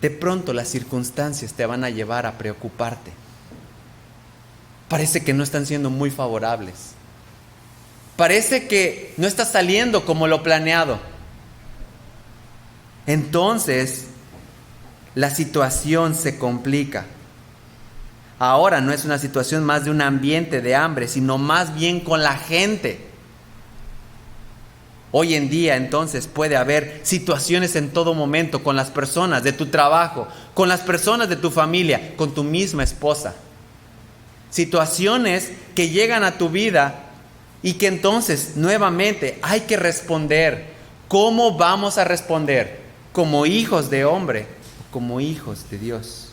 De pronto las circunstancias te van a llevar a preocuparte. Parece que no están siendo muy favorables. Parece que no está saliendo como lo planeado. Entonces, la situación se complica. Ahora no es una situación más de un ambiente de hambre, sino más bien con la gente. Hoy en día, entonces, puede haber situaciones en todo momento con las personas de tu trabajo, con las personas de tu familia, con tu misma esposa. Situaciones que llegan a tu vida y que entonces nuevamente hay que responder. ¿Cómo vamos a responder? ¿Como hijos de hombre o como hijos de Dios?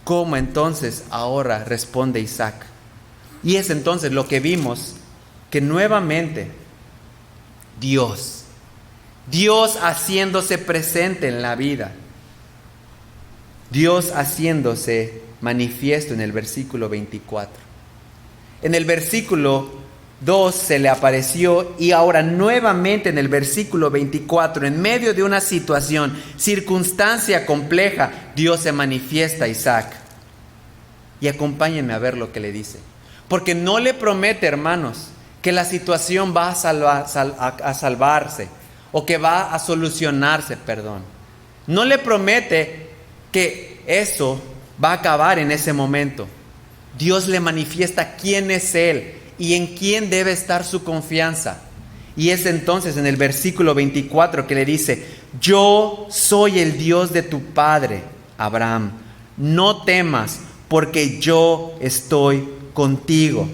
¿Cómo entonces ahora responde Isaac? Y es entonces lo que vimos, que nuevamente Dios haciéndose presente en la vida. Dios haciéndose manifiesto en el versículo 24. En el versículo 2 se le apareció, y ahora nuevamente en el versículo 24, en medio de una situación, circunstancia compleja, Dios se manifiesta a Isaac. Y acompáñenme a ver lo que le dice. Porque no le promete, hermanos, que la situación va a salvarse o que va a solucionarse, No le promete que eso va a acabar en ese momento. Dios le manifiesta quién es Él y en quién debe estar su confianza. Y es entonces en el versículo 24 que le dice: yo soy el Dios de tu padre Abraham, no temas, porque yo estoy contigo.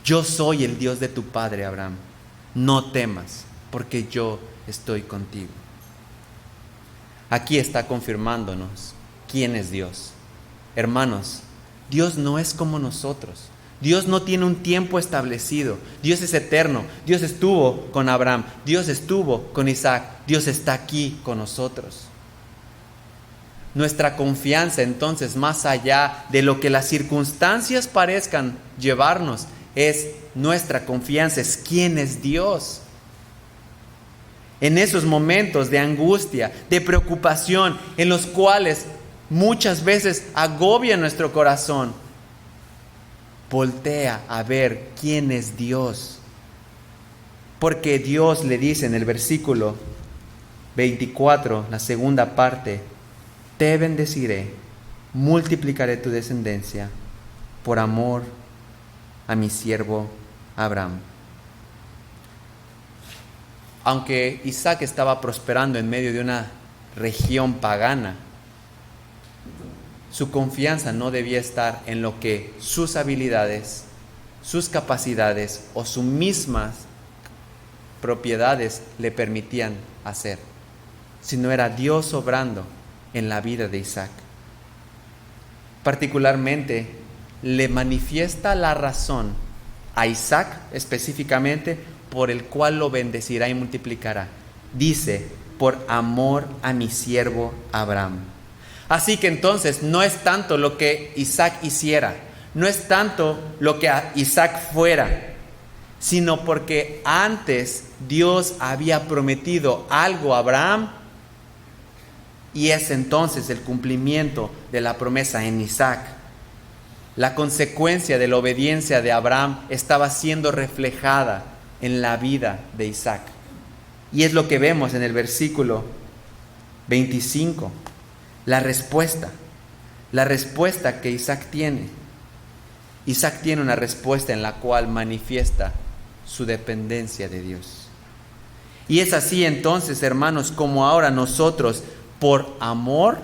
Yo soy el Dios de tu padre Abraham, no temas, porque yo estoy contigo. Aquí está confirmándonos quién es Dios. Hermanos, Dios no es como nosotros. Dios no tiene un tiempo establecido. Dios es eterno. Dios estuvo con Abraham. Dios estuvo con Isaac. Dios está aquí con nosotros. Nuestra confianza, entonces, más allá de lo que las circunstancias parezcan llevarnos, es nuestra confianza, es quién es Dios. En esos momentos de angustia, de preocupación, en los cuales muchas veces agobia nuestro corazón, voltea a ver quién es Dios. Porque Dios le dice en el versículo 24, la segunda parte: te bendeciré, multiplicaré tu descendencia por amor a mi siervo Abraham. Aunque Isaac estaba prosperando en medio de una región pagana, su confianza no debía estar en lo que sus habilidades, sus capacidades o sus mismas propiedades le permitían hacer, sino era Dios obrando en la vida de Isaac. Particularmente le manifiesta la razón a Isaac específicamente por el cual lo bendecirá y multiplicará. Dice: por amor a mi siervo Abraham. Así que entonces no es tanto lo que Isaac hiciera, no es tanto lo que Isaac fuera, sino porque antes Dios había prometido algo a Abraham, y es entonces el cumplimiento de la promesa en Isaac. La consecuencia de la obediencia de Abraham estaba siendo reflejada en la vida de Isaac. Y es lo que vemos en el versículo 25. La respuesta que Isaac tiene. Isaac tiene una respuesta en la cual manifiesta su dependencia de Dios. Y es así entonces, hermanos, como ahora nosotros, por amor,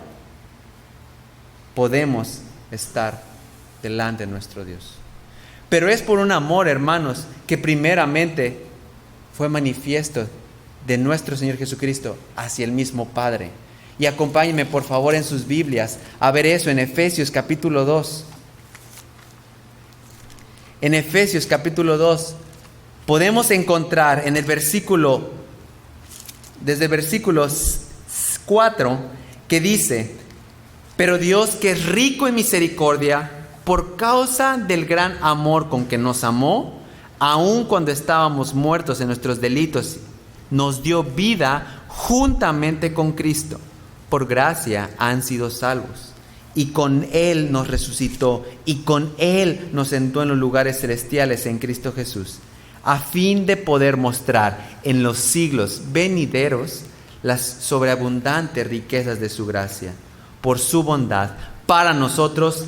podemos estar delante de nuestro Dios. Pero es por un amor, hermanos, que primeramente fue manifiesto de nuestro Señor Jesucristo hacia el mismo Padre. Y acompáñenme por favor en sus Biblias a ver eso en Efesios capítulo 2. En Efesios capítulo 2 podemos encontrar en el versículo, desde el versículo 4, que dice: pero Dios, que es rico en misericordia, por causa del gran amor con que nos amó, aun cuando estábamos muertos en nuestros delitos, nos dio vida juntamente con Cristo. Por gracia han sido salvos. Y con Él nos resucitó, y con Él nos sentó en los lugares celestiales en Cristo Jesús, a fin de poder mostrar en los siglos venideros las sobreabundantes riquezas de su gracia, por su bondad para nosotros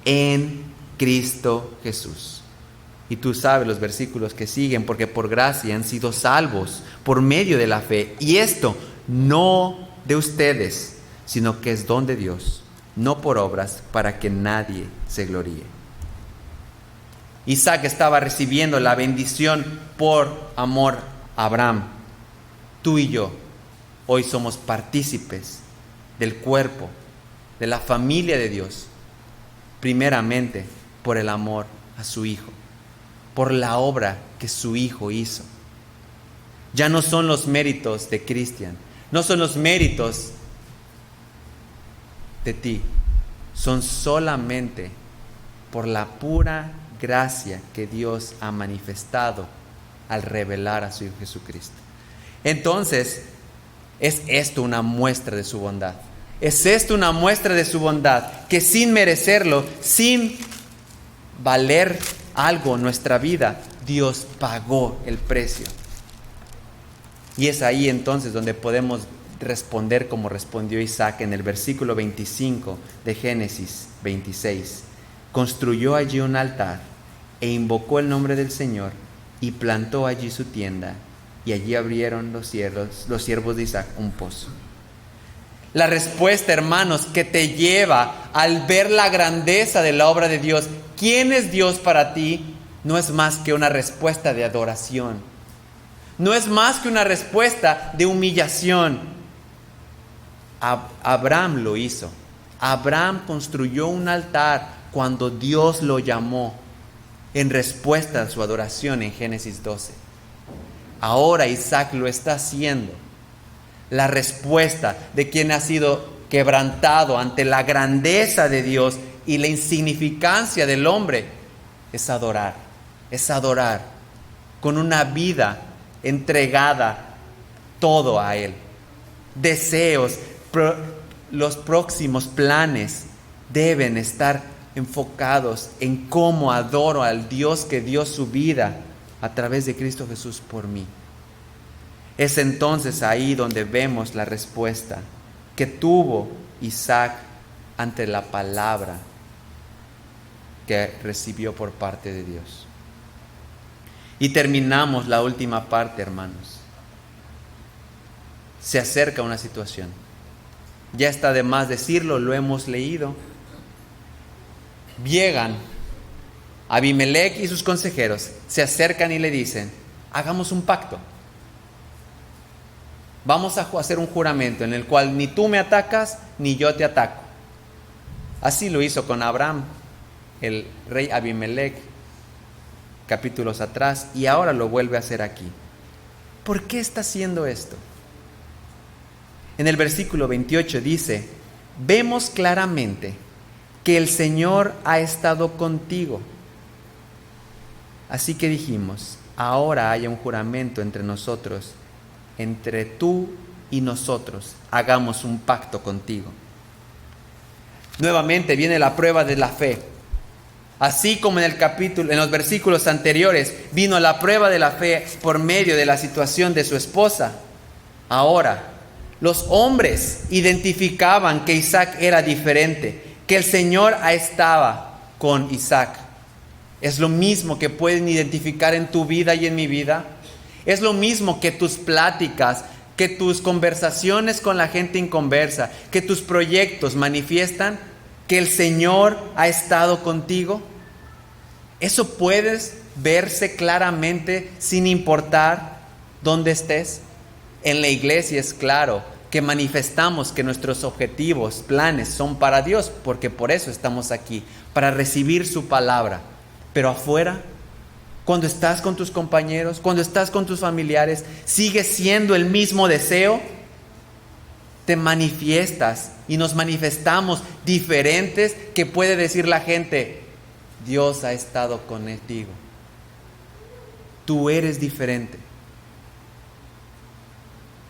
en Cristo Jesús. Y tú sabes los versículos que siguen: porque por gracia han sido salvos por medio de la fe, y esto no de ustedes, sino que es don de Dios, no por obras, para que nadie se gloríe. Isaac estaba recibiendo la bendición por amor a Abraham. Tú y yo hoy somos partícipes del cuerpo, de la familia de Dios, primeramente por el amor a su Hijo, por la obra que su Hijo hizo. Ya no son los méritos de Cristian, no son los méritos de ti, son solamente por la pura gracia que Dios ha manifestado al revelar a su Hijo Jesucristo. Entonces, es esto una muestra de su bondad. Es esto una muestra de su bondad, que sin merecerlo, sin valer algo en nuestra vida, Dios pagó el precio. Y es ahí entonces donde podemos responder como respondió Isaac en el versículo 25 de Génesis 26. Construyó allí un altar e invocó el nombre del Señor y plantó allí su tienda, y allí abrieron los siervos de Isaac un pozo. La respuesta, hermanos, que te lleva al ver la grandeza de la obra de Dios, quién es Dios para ti, no es más que una respuesta de adoración. No es más que una respuesta de humillación. Abraham lo hizo. Abraham construyó un altar cuando Dios lo llamó en respuesta a su adoración en Génesis 12. Ahora Isaac lo está haciendo. La respuesta de quien ha sido quebrantado ante la grandeza de Dios y la insignificancia del hombre es adorar con una vida entregada todo a Él. Deseos, los próximos planes deben estar enfocados en cómo adoro al Dios que dio su vida a través de Cristo Jesús por mí. Es entonces ahí donde vemos la respuesta que tuvo Isaac ante la palabra que recibió por parte de Dios. Y terminamos la última parte, hermanos. Se acerca una situación. Ya está de más decirlo, lo hemos leído. Llegan Abimelec y sus consejeros, se acercan y le dicen: hagamos un pacto. Vamos a hacer un juramento en el cual ni tú me atacas ni yo te ataco. Así lo hizo con Abraham, el rey Abimelec, capítulos atrás, y ahora lo vuelve a hacer aquí. ¿Por qué está haciendo esto? En el versículo 28 dice: vemos claramente que el Señor ha estado contigo. Así que dijimos: ahora haya un juramento entre nosotros, entre tú y nosotros, hagamos un pacto contigo. Nuevamente viene la prueba de la fe. Así como en los versículos anteriores, vino la prueba de la fe por medio de la situación de su esposa. Ahora, los hombres identificaban que Isaac era diferente, que el Señor estaba con Isaac. Es lo mismo que pueden identificar en tu vida y en mi vida. Es lo mismo que tus pláticas, que tus conversaciones con la gente inconversa, que tus proyectos manifiestan que el Señor ha estado contigo. Eso puedes verse claramente sin importar dónde estés. En la iglesia es claro que manifestamos que nuestros objetivos, planes son para Dios, porque por eso estamos aquí, para recibir su palabra. Pero afuera, cuando estás con tus compañeros, cuando estás con tus familiares, ¿sigue siendo el mismo deseo? Te manifiestas y nos manifestamos diferentes que puede decir la gente, Dios ha estado contigo. Tú eres diferente.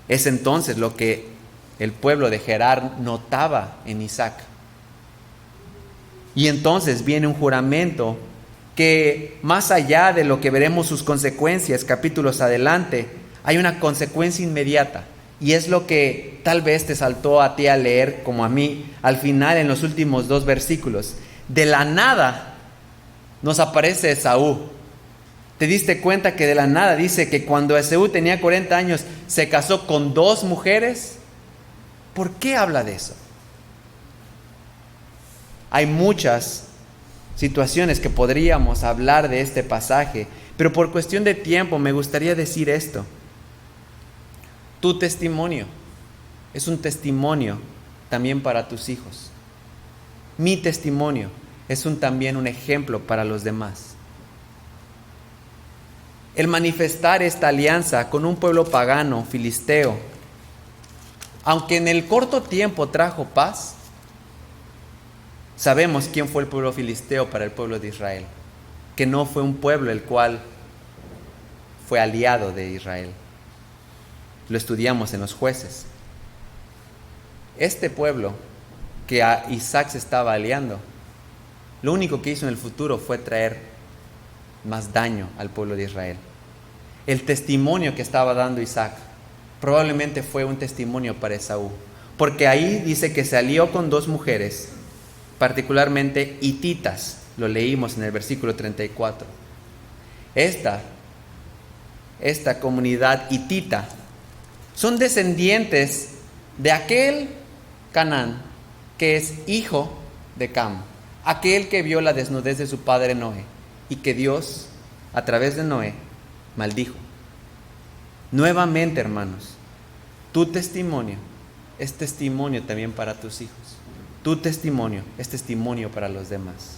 Es entonces lo que el pueblo de Gerar notaba en Isaac. Y entonces viene un juramento que más allá de lo que veremos sus consecuencias capítulos adelante, hay una consecuencia inmediata. Y es lo que tal vez te saltó a ti a leer como a mí al final en los últimos 2 versículos. De la nada nos aparece Esaú. ¿Te diste cuenta que de la nada dice que cuando Esaú tenía 40 años se casó con 2 mujeres? ¿Por qué habla de eso? Hay muchas situaciones que podríamos hablar de este pasaje, pero por cuestión de tiempo me gustaría decir esto. Tu testimonio es un testimonio también para tus hijos. Mi testimonio es también un ejemplo para los demás. El manifestar esta alianza con un pueblo pagano, filisteo, aunque en el corto tiempo trajo paz, sabemos quién fue el pueblo filisteo para el pueblo de Israel, que no fue un pueblo el cual fue aliado de Israel. Lo estudiamos en los Jueces. Este pueblo que a Isaac se estaba aliando, lo único que hizo en el futuro fue traer más daño al pueblo de Israel. El testimonio que estaba dando Isaac probablemente fue un testimonio para Esaú, porque ahí dice que se alió con 2 mujeres, particularmente hititas, lo leímos en el versículo 34. Esta comunidad hitita son descendientes de aquel Canaán que es hijo de Cam, aquel que vio la desnudez de su padre Noé y que Dios, a través de Noé, maldijo. Nuevamente, hermanos, tu testimonio es testimonio también para tus hijos. Tu testimonio es testimonio para los demás.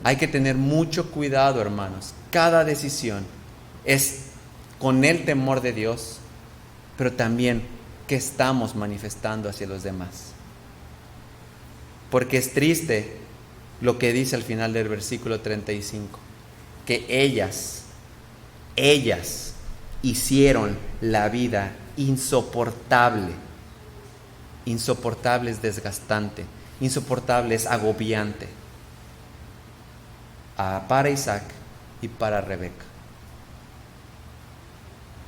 Hay que tener mucho cuidado, hermanos. Cada decisión es con el temor de Dios, pero también que estamos manifestando hacia los demás. Porque es triste lo que dice al final del versículo 35, que ellas hicieron la vida insoportable. Insoportable es desgastante, insoportable es agobiante para Isaac y para Rebeca.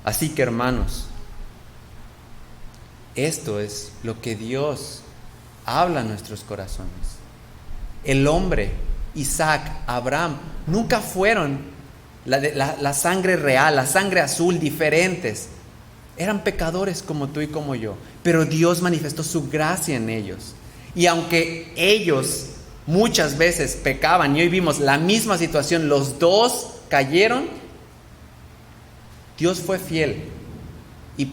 Así que, hermanos, esto es lo que Dios habla a nuestros corazones. El hombre, Isaac, Abraham, nunca fueron la sangre real, la sangre azul, diferentes. Eran pecadores como tú y como yo, pero Dios manifestó su gracia en ellos. Y aunque ellos muchas veces pecaban, y hoy vimos la misma situación, los 2 cayeron, Dios fue fiel y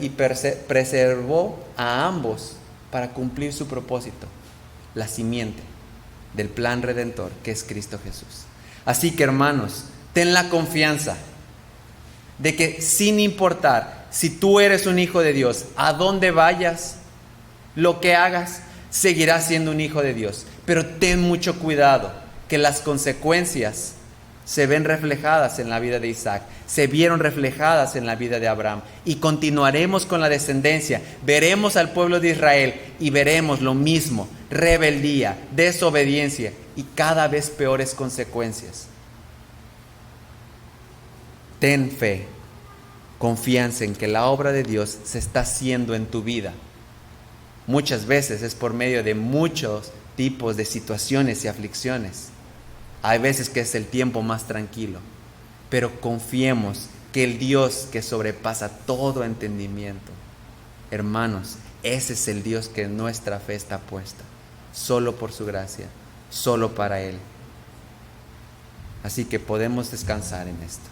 preservó a ambos para cumplir su propósito, la simiente del plan redentor que es Cristo Jesús. Así que, hermanos, ten la confianza de que sin importar si tú eres un hijo de Dios, a dónde vayas, lo que hagas, seguirás siendo un hijo de Dios. Pero ten mucho cuidado, que las consecuencias se ven reflejadas en la vida de Isaac, se vieron reflejadas en la vida de Abraham, y continuaremos con la descendencia. Veremos al pueblo de Israel y veremos lo mismo: rebeldía, desobediencia y cada vez peores consecuencias. Ten fe, confianza en que la obra de Dios se está haciendo en tu vida. Muchas veces es por medio de muchos tipos de situaciones y aflicciones. Hay veces que es el tiempo más tranquilo, pero confiemos que el Dios que sobrepasa todo entendimiento, hermanos, ese es el Dios que nuestra fe está puesta, solo por su gracia, solo para Él. Así que podemos descansar en esto.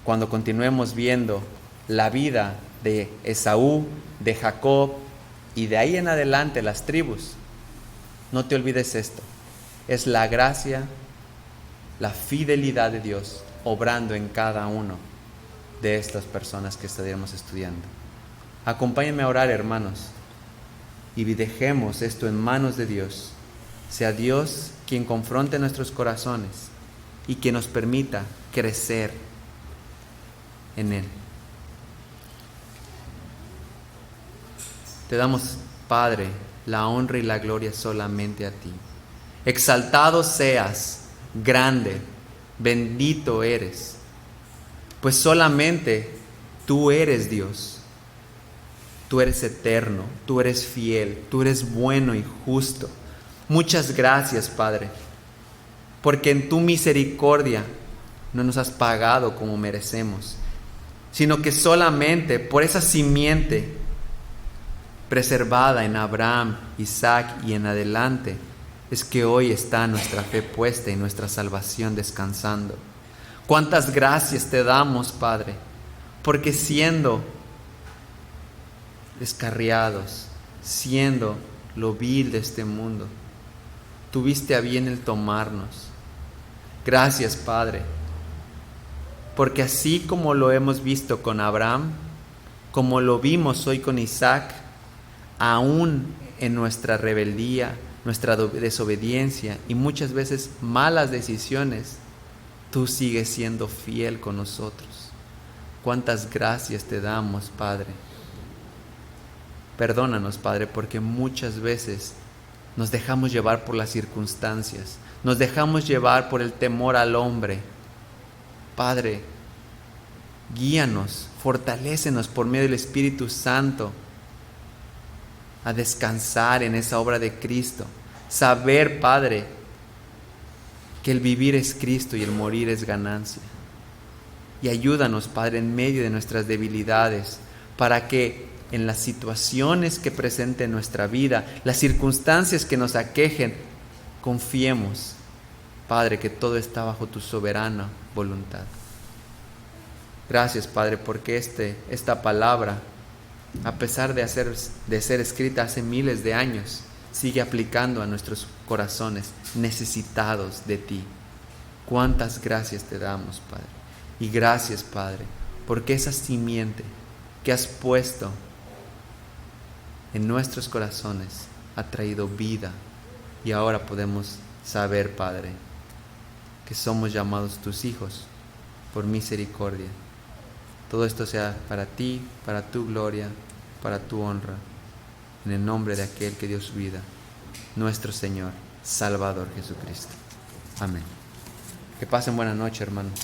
Cuando continuemos viendo la vida de Esaú, de Jacob y de ahí en adelante las tribus, no te olvides esto: es la gracia, la fidelidad de Dios obrando en cada uno de estas personas que estaremos estudiando. Acompáñenme a orar, hermanos, y dejemos esto en manos de Dios. Sea Dios quien confronte nuestros corazones y que nos permita crecer en Él. Te damos, Padre, la honra y la gloria solamente a ti. Exaltado seas, grande, bendito eres, pues solamente tú eres Dios. Tú eres eterno, tú eres fiel, tú eres bueno y justo. Muchas gracias, Padre, porque en tu misericordia no nos has pagado como merecemos, sino que solamente por esa simiente preservada en Abraham, Isaac y en adelante, es que hoy está nuestra fe puesta y nuestra salvación descansando. Cuántas gracias te damos, Padre, porque siendo descarriados, siendo lo vil de este mundo, tuviste a bien el tomarnos. Gracias, Padre, porque así como lo hemos visto con Abraham, como lo vimos hoy con Isaac, aún en nuestra rebeldía, nuestra desobediencia y muchas veces malas decisiones, tú sigues siendo fiel con nosotros. Cuántas gracias te damos, Padre. Perdónanos, Padre, porque muchas veces nos dejamos llevar por las circunstancias, nos dejamos llevar por el temor al hombre. Padre, guíanos, fortalécenos por medio del Espíritu Santo a descansar en esa obra de Cristo. Saber, Padre, que el vivir es Cristo y el morir es ganancia. Y ayúdanos, Padre, en medio de nuestras debilidades, para que en las situaciones que presenten nuestra vida, las circunstancias que nos aquejen, confiemos, Padre, que todo está bajo tu soberana voluntad. Gracias, Padre, porque esta palabra, a pesar de ser escrita hace miles de años, sigue aplicando a nuestros corazones necesitados de ti. Cuántas gracias te damos, Padre. Y gracias, Padre, porque esa simiente que has puesto en nuestros corazones ha traído vida, y ahora podemos saber, Padre, que somos llamados tus hijos por misericordia. Todo esto sea para ti, para tu gloria, para tu honra, en el nombre de aquel que dio su vida, nuestro Señor, Salvador Jesucristo. Amén. Que pasen buena noche, hermanos.